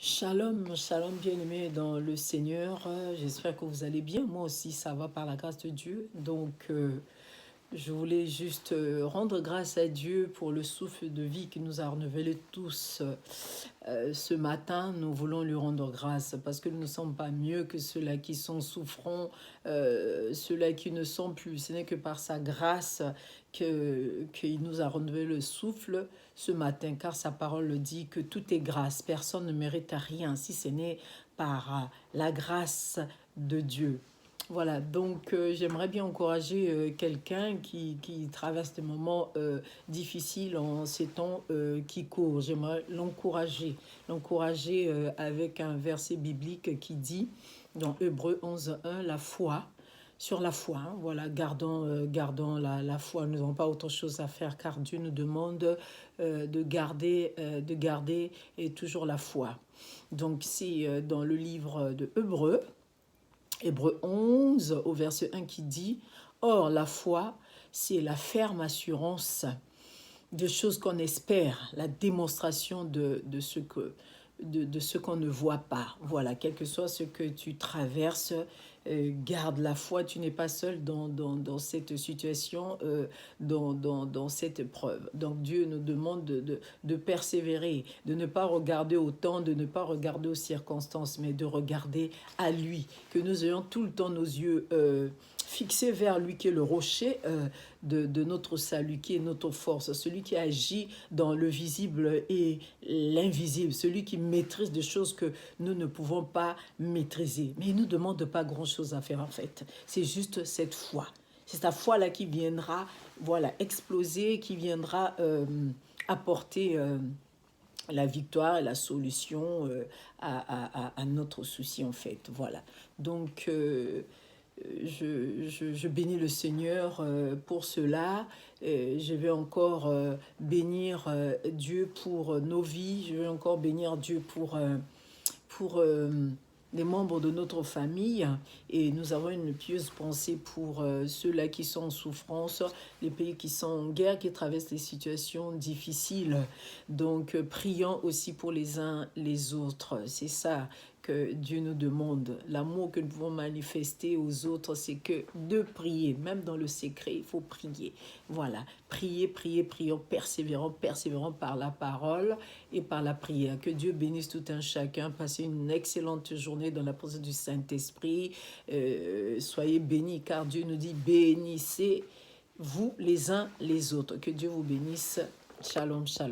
Shalom, shalom bien-aimés dans le Seigneur. J'espère que vous allez bien. Moi aussi, ça va par la grâce de Dieu. Je voulais juste rendre grâce à Dieu pour le souffle de vie qui nous a renouvelés tous ce matin. Nous voulons lui rendre grâce parce que nous ne sommes pas mieux que ceux-là qui sont souffrants, ceux-là qui ne sont plus. Ce n'est que par sa grâce qu'il nous a renouvelé le souffle ce matin, car sa parole le dit que tout est grâce. Personne ne mérite rien si ce n'est par la grâce de Dieu. Voilà, j'aimerais bien encourager quelqu'un qui traverse des moments difficiles en ces temps qui courent. J'aimerais l'encourager avec un verset biblique qui dit dans Hébreux 11:1, la foi, sur la foi. Hein, voilà, gardons la foi. Nous n'avons pas autre chose à faire car Dieu nous demande de garder et toujours la foi. Donc c'est dans le livre de Hébreux 11 au verset 1 qui dit « Or, la foi, c'est la ferme assurance de choses qu'on espère, la démonstration de ce qu'on ne voit pas. » Voilà, quel que soit ce que tu traverses, garde la foi. Tu n'es pas seul dans cette situation, dans cette épreuve. Donc Dieu nous demande de persévérer, de ne pas regarder au temps, de ne pas regarder aux circonstances, mais de regarder à lui. Que nous ayons tout le temps nos yeux fixés vers lui qui est le rocher de notre salut, qui est notre force, celui qui agit dans le visible et l'invisible, celui qui maîtrise des choses que nous ne pouvons pas maîtriser. Mais il ne nous demande pas grand-chose à faire en fait. C'est juste cette foi. C'est ta foi-là qui viendra exploser, qui viendra apporter la victoire et la solution à notre souci en fait. Voilà. Je bénis le Seigneur pour cela. Je vais encore bénir Dieu pour nos vies. Je vais encore bénir Dieu pour les membres de notre famille. Et nous avons une pieuse pensée pour ceux-là qui sont en souffrance, les pays qui sont en guerre, qui traversent des situations difficiles. Donc, prions aussi pour les uns les autres. C'est ça que Dieu nous demande. L'amour que nous pouvons manifester aux autres, c'est que de prier, même dans le secret, il faut prier. Voilà, prions, persévérons par la parole et par la prière. Que Dieu bénisse tout un chacun. Passez une excellente journée dans la présence du Saint-Esprit. Soyez bénis, car Dieu nous dit bénissez vous les uns les autres. Que Dieu vous bénisse. Shalom, shalom.